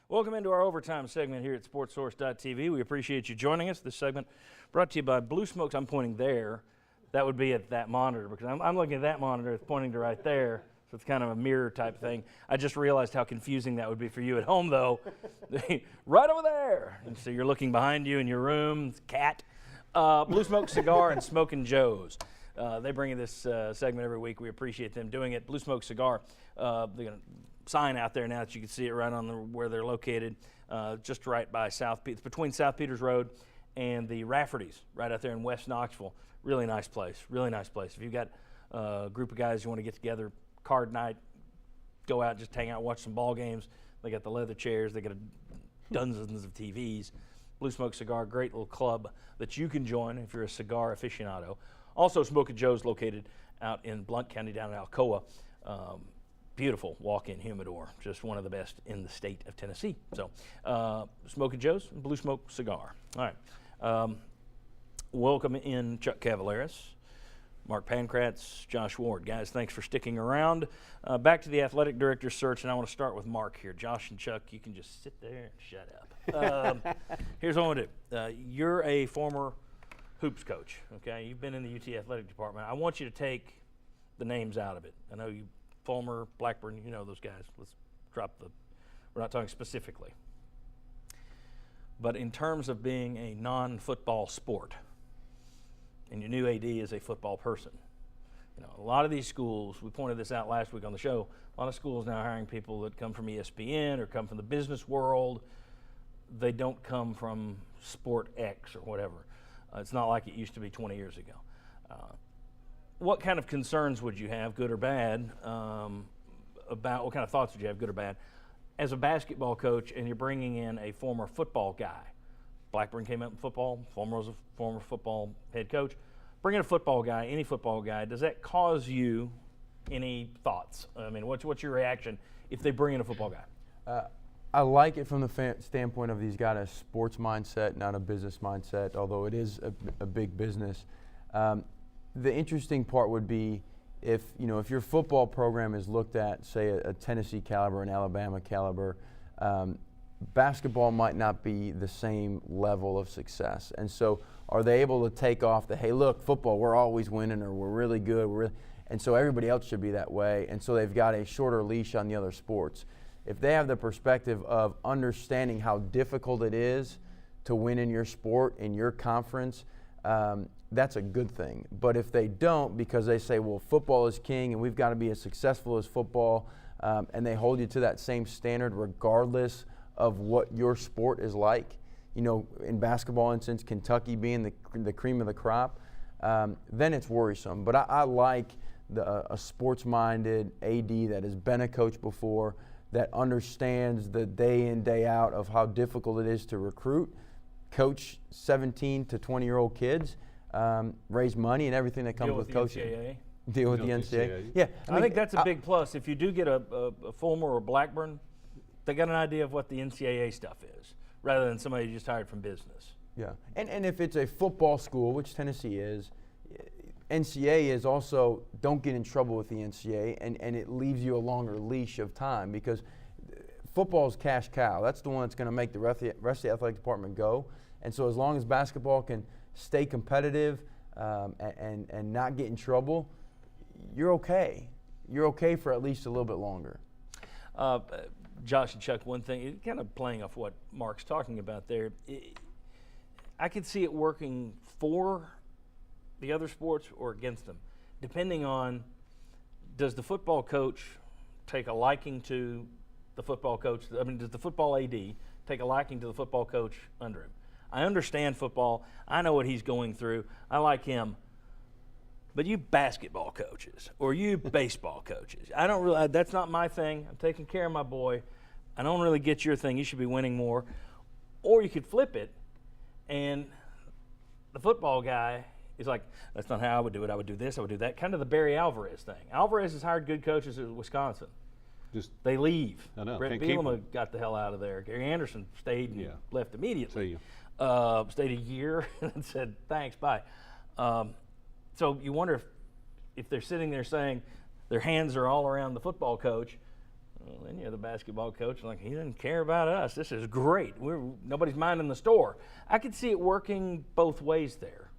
Welcome into our overtime segment here at SportsSource.tv. We appreciate you joining us. This segment brought to you by Blue Smokes. I'm pointing there. That would be at that monitor because I'm looking at that monitor. It's pointing to right there. So it's kind of a mirror type thing. I just realized how confusing that would be for you at home, though. Right over there. And so you're looking behind you in your room. It's cat. Blue Smoke Cigar and Smokin' Joe's. They bring you this segment every week. We appreciate them doing it. Blue Smoke Cigar. They're going to sign out there now that you can see it right on where they're located, just right by it's between South Peters Road and the Rafferty's, right out there in West Knoxville. Really nice place. If you've got a group of guys who want to get together, card night, go out, just hang out, watch some ball games. They got the leather chairs. They got dozens of TVs. Blue Smoke Cigar, great little club that you can join if you're a cigar aficionado. Also, Smokin' Joe's located out in Blount County down in Alcoa. Beautiful walk-in humidor, just one of the best in the state of Tennessee. So, Smokin' Joe's, Blue Smoke Cigar. All right. Welcome in Chuck Cavaleras, Mark Pankratz, Josh Ward. Guys, thanks for sticking around. Back to the athletic director search, and I want to start with Mark here. Josh and Chuck, you can just sit there and shut up. Here's what I want to do. You're a former hoops coach, okay? You've been in the UT athletic department. I want you to take the names out of it. I know you Fulmer, Blackburn, you know those guys. Let's drop we're not talking specifically. But in terms of being a non-football sport, and your new AD is a football person, you know, a lot of these schools, we pointed this out last week on the show, a lot of schools now are hiring people that come from ESPN or come from the business world. They don't come from Sport X or whatever. It's not like it used to be 20 years ago. What kind of concerns would you have, good or bad, about what kind of thoughts would you have, good or bad, as a basketball coach and you're bringing in a former football guy? Blackburn came up in football, Fulmer was a former football head coach. Bringing a football guy, any football guy, does that cause you any thoughts? I mean, what's your reaction if they bring in a football guy? I like it from the standpoint of he's got a sports mindset, not a business mindset, although it is a big business. The interesting part would be if your football program is looked at, say, a Tennessee caliber, an Alabama caliber, basketball might not be the same level of success. And so are they able to take off hey, look, football, we're always winning, or we're really good, and so everybody else should be that way, and so they've got a shorter leash on the other sports. If they have the perspective of understanding how difficult it is to win in your sport, in your conference, that's a good thing. But if they don't, because they say, well, football is king and we've got to be as successful as football, and they hold you to that same standard regardless of what your sport is like, in basketball instance, Kentucky being the cream of the crop, then it's worrisome. But I like a sports-minded AD that has been a coach before, that understands the day in, day out of how difficult it is to recruit, coach 17 to 20-year-old kids, raise money and everything that comes with coaching. Deal with the NCAA. Yeah, I think that's a big plus. If you do get a Fulmer or Blackburn, they got an idea of what the NCAA stuff is, rather than somebody just hired from business. Yeah, and if it's a football school, which Tennessee is, NCAA is also, don't get in trouble with the NCAA, and it leaves you a longer leash of time, because football is cash cow. That's the one that's going to make the rest of the athletic department go. And so as long as basketball can stay competitive and not get in trouble, you're okay. You're okay for at least a little bit longer. Josh and Chuck, one thing, kind of playing off what Mark's talking about there, I could see it working for the other sports or against them, depending on, does the football coach take a liking to the football coach? I mean, does the football AD take a liking to the football coach under him? I understand football. I know what he's going through. I like him. But you basketball coaches or you baseball coaches, I don't really, that's not my thing. I'm taking care of my boy. I don't really get your thing. You should be winning more. Or you could flip it, and the football guy is like, that's not how I would do it. I would do this. I would do that. Kind of the Barry Alvarez thing. Alvarez has hired good coaches at Wisconsin. They leave. I know. Brett Bielema got the hell out of there. Gary Anderson stayed and left immediately. See you. Stayed a year and said, thanks, bye. So you wonder if they're sitting there saying their hands are all around the football coach, Well, then you're the basketball coach, like, he doesn't care about us. This is great. Nobody's minding the store. I could see it working both ways there.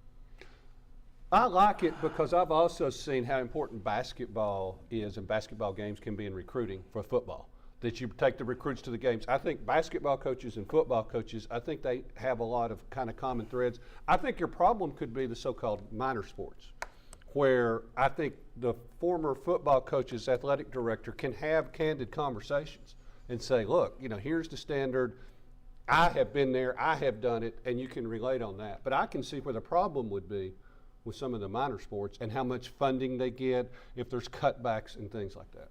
I like it because I've also seen how important basketball is and basketball games can be in recruiting for football. That you take the recruits to the games. I think basketball coaches and football coaches, I think they have a lot of kind of common threads. I think your problem could be the so-called minor sports, where I think the former football coach's athletic director can have candid conversations and say, look, here's the standard. I have been there, I have done it, and you can relate on that. But I can see where the problem would be with some of the minor sports and how much funding they get, if there's cutbacks and things like that.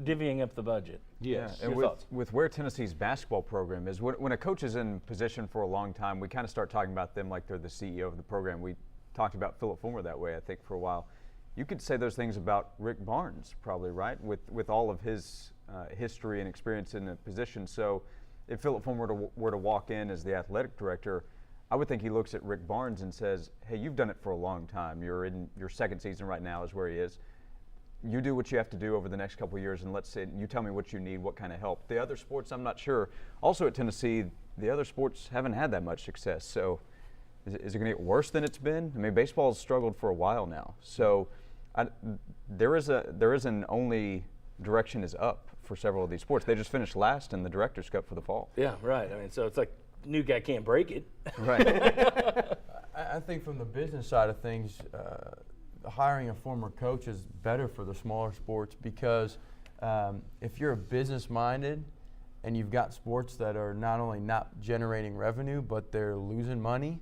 Divvying up the budget. Yes. Yeah, and with where Tennessee's basketball program is, when a coach is in position for a long time, we kind of start talking about them like they're the CEO of the program. We talked about Phillip Fulmer that way, I think, for a while. You could say those things about Rick Barnes, probably, right? With all of his history and experience in a position. So if Phillip Fulmer were to walk in as the athletic director, I would think he looks at Rick Barnes and says, hey, you've done it for a long time. You're in your second season right now is where he is. You do what you have to do over the next couple of years, and let's say you tell me what you need, what kind of help. The other sports, I'm not sure. Also at Tennessee, the other sports haven't had that much success. So is it going to get worse than it's been? I mean, baseball has struggled for a while now. So there is an only direction is up for several of these sports. They just finished last in the Directors' Cup for the fall. Yeah, right. I mean, so it's like new guy can't break it. Right. I think from the business side of things, hiring a former coach is better for the smaller sports because if you're business-minded and you've got sports that are not only not generating revenue but they're losing money,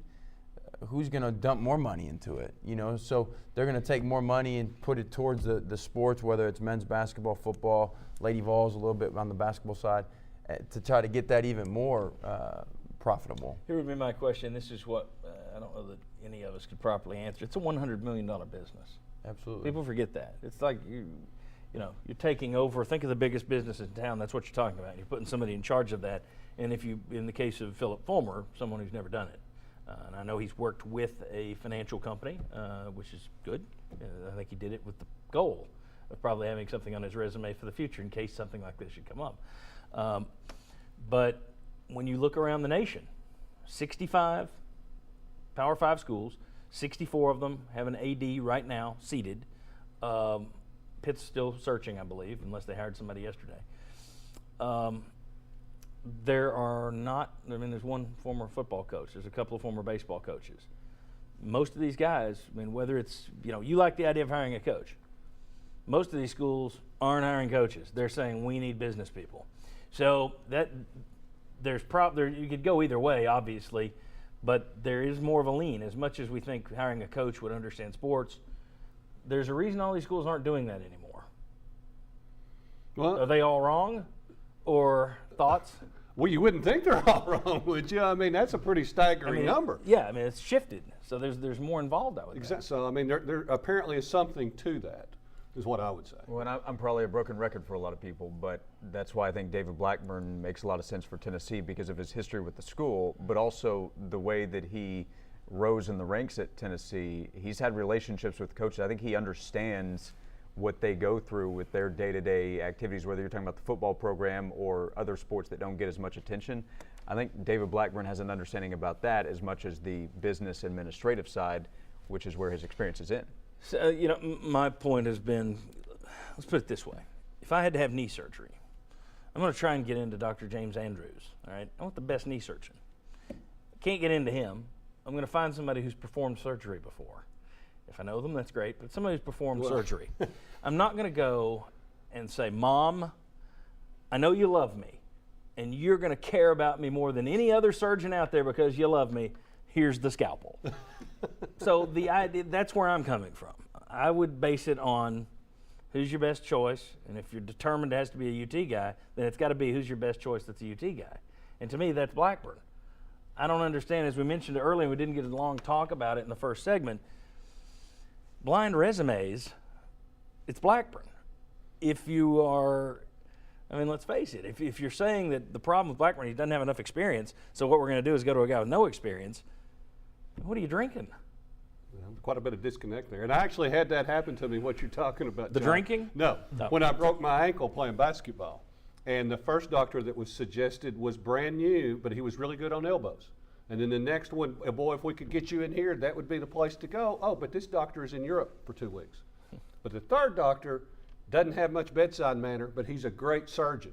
who's going to dump more money into it? So they're going to take more money and put it towards the sports, whether it's men's basketball, football, Lady Vols a little bit on the basketball side, to try to get that even more profitable. Here would be my question. This is what I don't know that any of us could properly answer. It's a $100 million business. Absolutely. People forget that. It's like you're taking over. Think of the biggest business in town. That's what you're talking about. You're putting somebody in charge of that. And if in the case of Phillip Fulmer, someone who's never done it. And I know he's worked with a financial company, which is good. I think he did it with the goal of probably having something on his resume for the future in case something like this should come up. But when you look around the nation, 65 Power 5 schools, 64 of them have an AD right now seated. Pitt's still searching, I believe, unless they hired somebody yesterday. There are not, there's one former football coach. There's a couple of former baseball coaches. Most of these guys, whether it's, you like the idea of hiring a coach. Most of these schools aren't hiring coaches. They're saying we need business people. So you could go either way, obviously, but there is more of a lean. As much as we think hiring a coach would understand sports, there's a reason all these schools aren't doing that anymore. Well, are they all wrong? Or thoughts? Well, you wouldn't think they're all wrong, would you? That's a pretty staggering number. Yeah, it's shifted. So there's more involved, I would think. Exactly. So, there apparently is something to that, is what I would say. Well, and I'm probably a broken record for a lot of people, but that's why I think David Blackburn makes a lot of sense for Tennessee because of his history with the school, but also the way that he rose in the ranks at Tennessee. He's had relationships with coaches. I think he understands what they go through with their day-to-day activities, whether you're talking about the football program or other sports that don't get as much attention. I think David Blackburn has an understanding about that as much as the business administrative side, which is where his experience is in. So, my point has been, let's put it this way. If I had to have knee surgery, I'm going to try and get into Dr. James Andrews, all right? I want the best knee surgeon. Can't get into him. I'm going to find somebody who's performed surgery before. If I know them, that's great, but somebody who's performed surgery. I'm not going to go and say, Mom, I know you love me, and you're going to care about me more than any other surgeon out there because you love me. Here's the scalpel. So the idea, that's where I'm coming from. I would base it on who's your best choice, and if you're determined it has to be a UT guy, then it's got to be who's your best choice that's a UT guy. And to me, that's Blackburn. I don't understand, as we mentioned earlier, we didn't get a long talk about it in the first segment, blind resumes, it's Blackburn. If you are, let's face it, if you're saying that the problem with Blackburn, he doesn't have enough experience, so what we're going to do is go to a guy with no experience, what are you drinking? Quite a bit of disconnect there. And I actually had that happen to me, what you're talking about, The John. drinking? No. No. When I broke my ankle playing basketball. And the first doctor that was suggested was brand new, but he was really good on elbows. And then the next one, boy, if we could get you in here, that would be the place to go. Oh, but this doctor is in Europe for 2 weeks. But the third doctor doesn't have much bedside manner, but he's a great surgeon.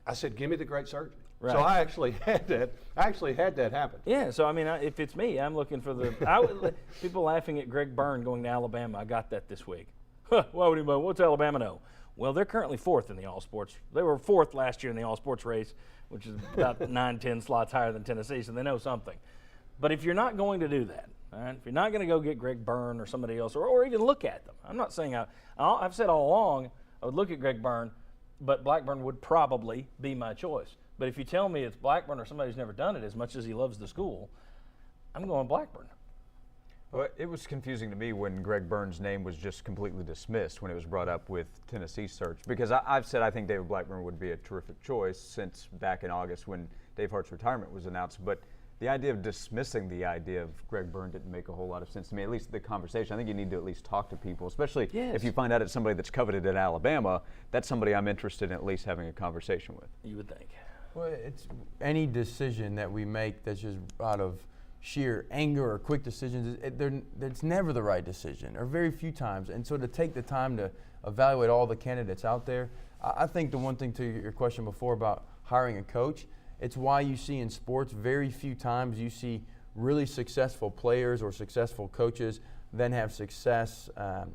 I said, give me the great surgeon. Right. So I actually had that happen. Yeah, so I mean, if it's me, I'm looking for the people laughing at Greg Byrne going to Alabama. I got that this week. Why would anybody? What's Alabama know? Well, they're currently 4th in the all sports. They were 4th last year in the all sports race, which is about 9-10 slots higher than Tennessee, so they know something. But if you're not going to do that, all right, if you're not going to go get Greg Byrne or somebody else, or even look at them, I'm not saying I've said all along I would look at Greg Byrne, but Blackburn would probably be my choice. But if you tell me it's Blackburn or somebody who's never done it as much as he loves the school, I'm going Blackburn. Well, it was confusing to me when Greg Byrne's name was just completely dismissed when it was brought up with Tennessee's search, because I've said I think David Blackburn would be a terrific choice since back in August when Dave Hart's retirement was announced. But the idea of dismissing the idea of Greg Byrne didn't make a whole lot of sense to me, at least the conversation. I think you need to at least talk to people, especially if you find out it's somebody that's coveted at Alabama. That's somebody I'm interested in at least having a conversation with. You would think. Well, it's any decision that we make that's just out of sheer anger or quick decisions, it's never the right decision, or very few times. And so to take the time to evaluate all the candidates out there, I think the one thing to your question before about hiring a coach, it's why you see in sports very few times you see really successful players or successful coaches then have success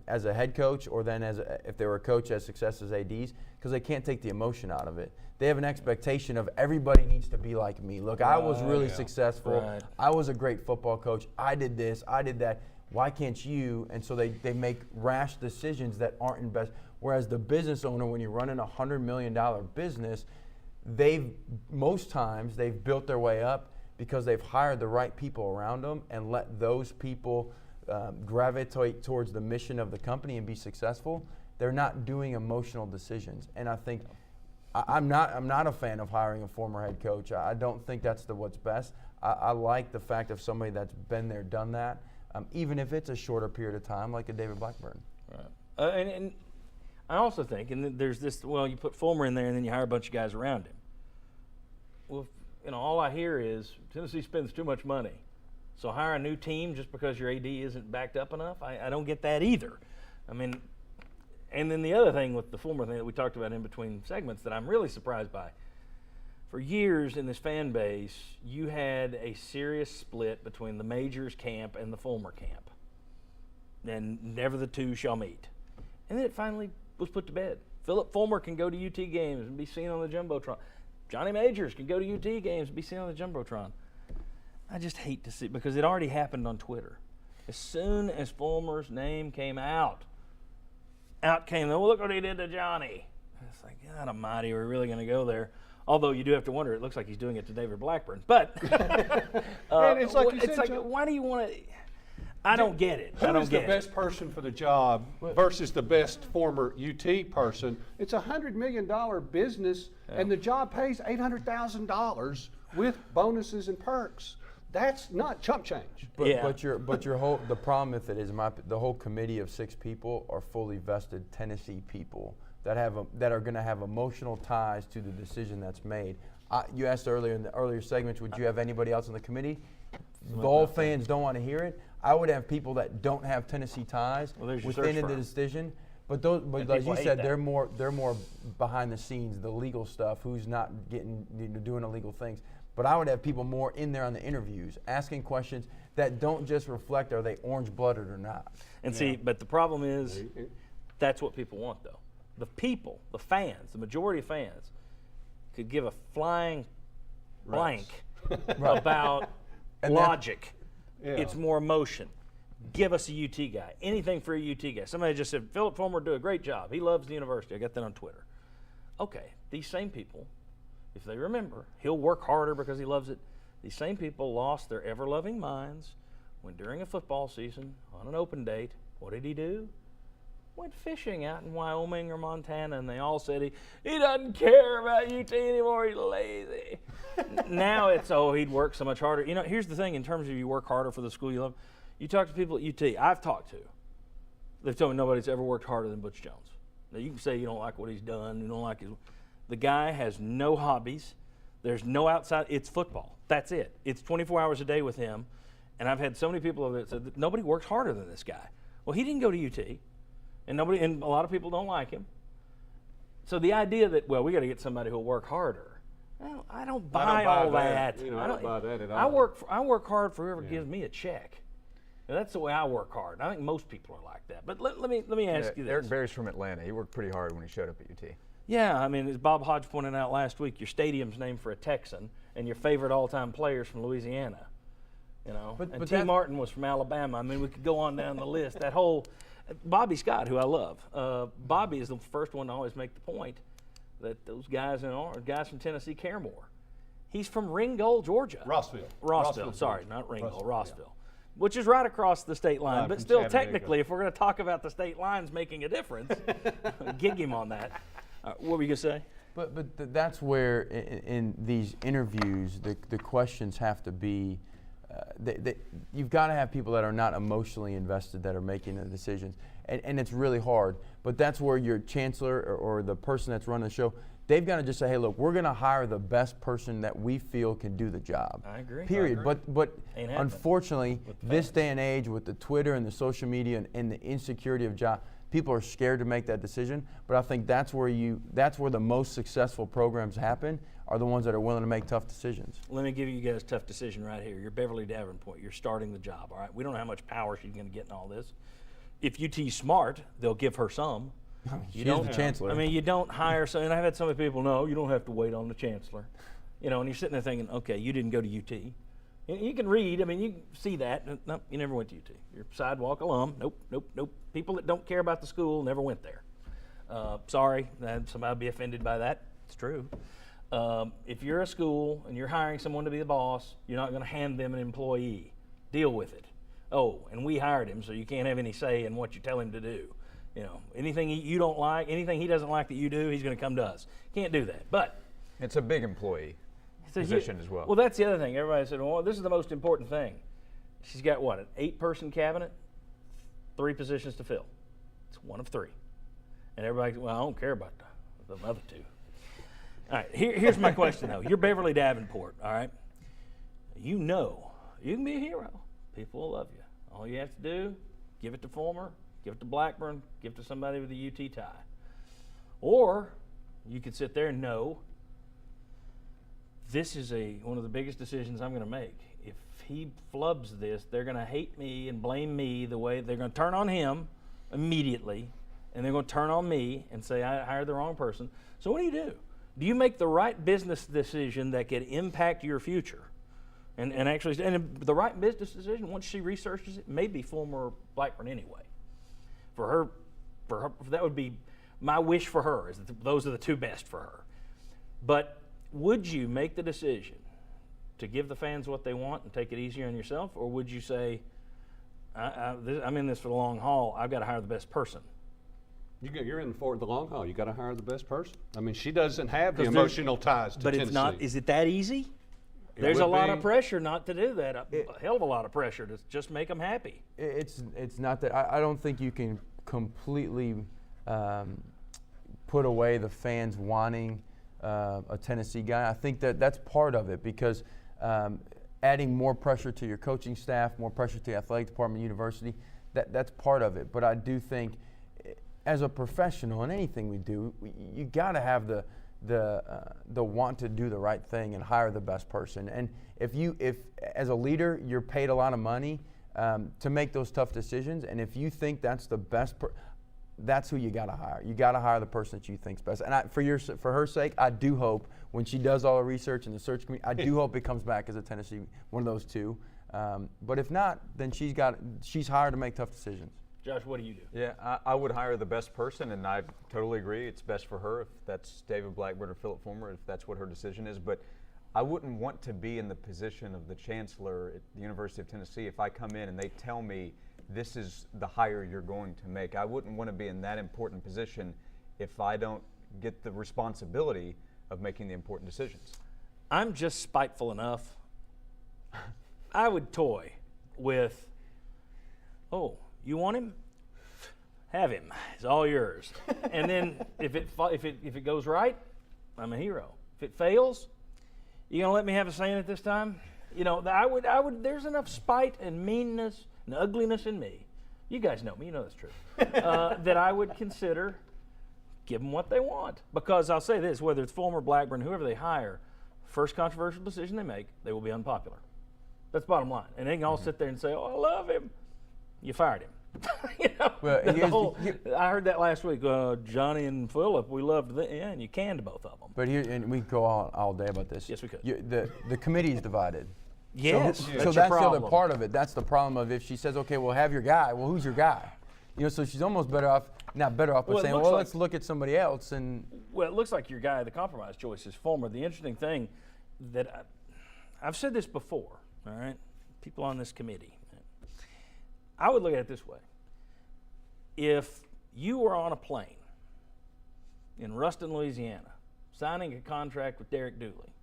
as a head coach, or then if they were a coach, has success as ADs, because they can't take the emotion out of it. They have an expectation of everybody needs to be like me. Look, I was really successful. Right. I was a great football coach. I did this. I did that. Why can't you? And so they make rash decisions that aren't in best. Whereas the business owner, when you're running a $100 million business, most times they've built their way up because they've hired the right people around them and let those people gravitate towards the mission of the company and be successful. They're not doing emotional decisions. And I think I'm not a fan of hiring a former head coach. I don't think that's what's best. I like the fact of somebody that's been there, done that, even if it's a shorter period of time, like a David Blackburn. Right. And I also think, and there's this, well, you put Fulmer in there and then you hire a bunch of guys around him. Well, all I hear is Tennessee spends too much money. So hire a new team just because your AD isn't backed up enough? I don't get that either. I mean, and then the other thing with the Fulmer thing that we talked about in between segments that I'm really surprised by. For years in this fan base, you had a serious split between the Majors camp and the Fulmer camp. And never the two shall meet. And then it finally was put to bed. Philip Fulmer can go to UT games and be seen on the Jumbotron. Johnny Majors can go to UT games and be seen on the Jumbotron. I just hate to see, because it already happened on Twitter. As soon as Fulmer's name came out came, well, look what he did to Johnny. It's like, God almighty, are we really going to go there? Although you do have to wonder, it looks like he's doing it to David Blackburn. But And it's like you said, Joe, why do you want to? I don't get it. I who don't is the get it. best person for the job versus the best former UT person? It's a $100 million business, and the job pays $800,000 with bonuses and perks. That's not chump change. But, Yeah. but your whole, the problem with it is the whole committee of 6 people are fully vested Tennessee people that are going to have emotional ties to the decision that's made. You asked earlier in the earlier segments, would you have anybody else on the committee? The whole fans don't want to hear it. I would have people that don't have Tennessee ties there's your within search the firm. decision. But And as people you hate said, that. they're more behind the scenes, the legal stuff. Who's not doing illegal things? But I would have people more in there on the interviews, asking questions that don't just reflect are they orange-blooded or not. And see, but the problem is, that's what people want, though. The people, the fans, the majority of fans, could give a flying blank about And that- logic. Yeah. It's more emotion. Give us a UT guy. Anything for a UT guy. Somebody just said, Philip Fulmer do a great job. He loves the university. I got that on Twitter. Okay, these same people, if they remember, he'll work harder because he loves it. These same people lost their ever-loving minds when during a football season, on an open date, what did he do? Went fishing out in Wyoming or Montana, and they all said he doesn't care about UT anymore, he's lazy. Now it's, he'd work so much harder. Here's the thing in terms of you work harder for the school you love. You talk to people at UT, I've talked to, they've told me nobody's ever worked harder than Butch Jones. Now you can say you don't like what he's done, you don't like The guy has no hobbies. There's no outside. It's football. That's it. It's 24 hours a day with him. And I've had so many people that said that nobody works harder than this guy. Well, he didn't go to UT, and a lot of people don't like him. So the idea that, well, we got to get somebody who'll work harder. Well, I don't buy all that. I don't buy that at all. I work hard for whoever gives me a check. And that's the way I work hard. I think most people are like that. But let me ask you this. Eric Berry's from Atlanta. He worked pretty hard when he showed up at UT. Yeah, I mean, as Bob Hodge pointed out last week, your stadium's named for a Texan, and your favorite all-time players from Louisiana. You know, and T. Martin was from Alabama. I mean, we could go on down the list. That whole Bobby Scott, who I love. Bobby is the first one to always make the point that those guys guys from Tennessee care more. He's from Ringgold, Georgia. Rossville, Sorry, Georgia. not Ringgold, Rossville, Rossville. Which is right across the state line. But from still, Chattanooga. technically, if we're going to talk about the state lines making a difference, gig him on that. What were you going to say? But that's where in these interviews the questions have to be. You've got to have people that are not emotionally invested that are making the decisions, and it's really hard. But that's where your chancellor or the person that's running the show, they've got to just say, hey, look, we're going to hire the best person that we feel can do the job. I agree. Period. I agree. But Ain't happening. unfortunately, this day and age with the Twitter and the social media and the insecurity of job, people are scared to make that decision. But I think that's where the most successful programs happen, are the ones that are willing to make tough decisions. Let me give you guys a tough decision right here. You're Beverly Davenport. You're starting the job, all right? We don't know how much power she's going to get in all this. If UT's smart, they'll give her some. She's the chancellor. I mean, you don't hire some, and I've had some people, no, you don't have to wait on the chancellor. You know, and you're sitting there thinking, okay, you didn't go to UT. You can read, I mean, you see that. Nope, you never went to UT. You're a sidewalk alum. Nope. People that don't care about the school never went there. Sorry, somebody be offended by that. It's true. If you're a school and you're hiring someone to be the boss, you're not going to hand them an employee. Deal with it. Oh, and we hired him, so you can't have any say in what you tell him to do. You know, anything you don't like, anything he doesn't like that you do, he's going to come to us. Can't do that. But It's a big employee position as well. Well, that's the other thing. Everybody said, well, this is the most important thing. She's got what, an 8-person cabinet, 3 positions to fill. It's one of 3. And everybody, well, I don't care about the other 2. All right, here's my question, though. You're Beverly Davenport, all right? You know you can be a hero. People will love you. All you have to do, give it to Fulmer, give it to Blackburn, give it to somebody with a UT tie. Or you could sit there and know this is one of the biggest decisions I'm going to make. If he flubs this, they're going to hate me and blame me the way they're going to turn on him immediately, and they're going to turn on me and say I hired the wrong person. So what do? Do you make the right business decision that could impact your future? And the right business decision, once she researches it, may be Fulmer or Blackburn anyway. For her, that would be my wish for her, is that those are the 2 best for her. But would you make the decision to give the fans what they want and take it easier on yourself, or would you say, I'm in this for the long haul, I've got to hire the best person? You're in for the long haul. You got to hire the best person. I mean, she doesn't have the emotional ties to but Tennessee. It's not. Is it that easy? There's a lot of pressure not to do that. A hell of a lot of pressure to just make them happy. It's not that. I don't think you can completely put away the fans wanting a Tennessee guy. I think that's part of it, because adding more pressure to your coaching staff, more pressure to the athletic department, university, that's part of it. But I do think, as a professional in anything we do, you got to have the want to do the right thing and hire the best person. And if as a leader you're paid a lot of money to make those tough decisions, and if you think that's the best, that's who you got to hire. You got to hire the person that you think's best. And for her sake, I do hope when she does all the research in the search committee, I do hope it comes back as a Tennessee, one of those 2. But if not, then she's hired to make tough decisions. Josh, what do you do? Yeah, I would hire the best person, and I totally agree. It's best for her if that's David Blackburn or Philip Fulmer, if that's what her decision is. But I wouldn't want to be in the position of the chancellor at the University of Tennessee if I come in and they tell me this is the hire you're going to make. I wouldn't want to be in that important position if I don't get the responsibility of making the important decisions. I'm just spiteful enough. I would toy with, oh, you want him? Have him. It's all yours. And then if it goes right, I'm a hero. If it fails, you gonna let me have a say in it this time? You know, I would. There's enough spite and meanness and ugliness in me. You guys know me. You know that's true. That I would consider give them what they want. Because I'll say this: whether it's Fulmer, Blackburn, whoever they hire, first controversial decision they make, they will be unpopular. That's bottom line. And they can all sit there and say, "Oh, I love him." You fired him. You know, Well, I heard that last week. Johnny and Phillip, we loved them. Yeah, and you canned both of them. But here, and we could go all day about this. Yes, we could. The committee is divided. Yes, So, that's so your that's the problem. other part of it. That's the problem of if she says, okay, well, have your guy. Well, who's your guy? You know, so she's almost better off, not better off, but Well, it saying, looks well, like- let's look at somebody else. And Well, it looks like your guy, the compromise choice, is Fulmer. The interesting thing that I've said this before, all right, people on this committee, I would look at it this way. If you were on a plane in Ruston, Louisiana, signing a contract with Derek Dooley,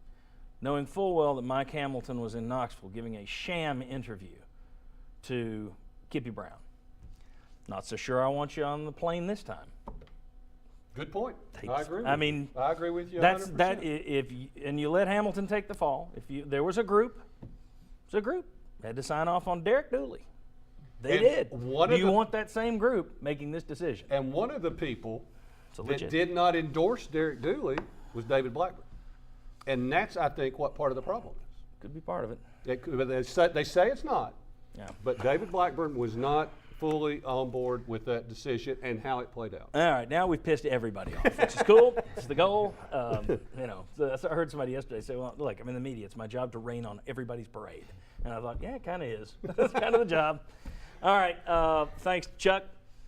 knowing full well that Mike Hamilton was in Knoxville giving a sham interview to Kippy Brown, not so sure I want you on the plane this time. Good point. Takes- I agree. I mean, I agree with you. That's 100%. that. If you, and you let Hamilton take the fall. If you there was a group, had to sign off on Derek Dooley. They And did. one Do of you the- want that same group making this decision? And one of the people So that legit. did not endorse Derek Dooley was David Blackburn. And that's, I think, what part of the problem is. Could be part of it. They say it's not, Yeah. but David Blackburn was not fully on board with that decision and how it played out. All right, now we've pissed everybody off, which is cool. It's the goal. You know, so I heard somebody yesterday say, "Well, look, I'm in the media. It's my job to rain on everybody's parade." And I thought, yeah, it kind of is. That's kind of the job. All right, thanks, Chuck,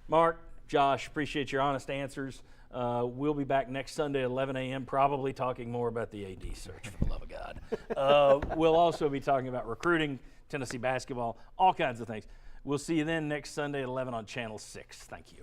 Mark, Josh. Appreciate your honest answers. We'll be back next Sunday at 11 a.m. probably talking more about the AD search, for the love of God. We'll also be talking about recruiting, Tennessee basketball, all kinds of things. We'll see you then next Sunday at 11 on Channel 6. Thank you.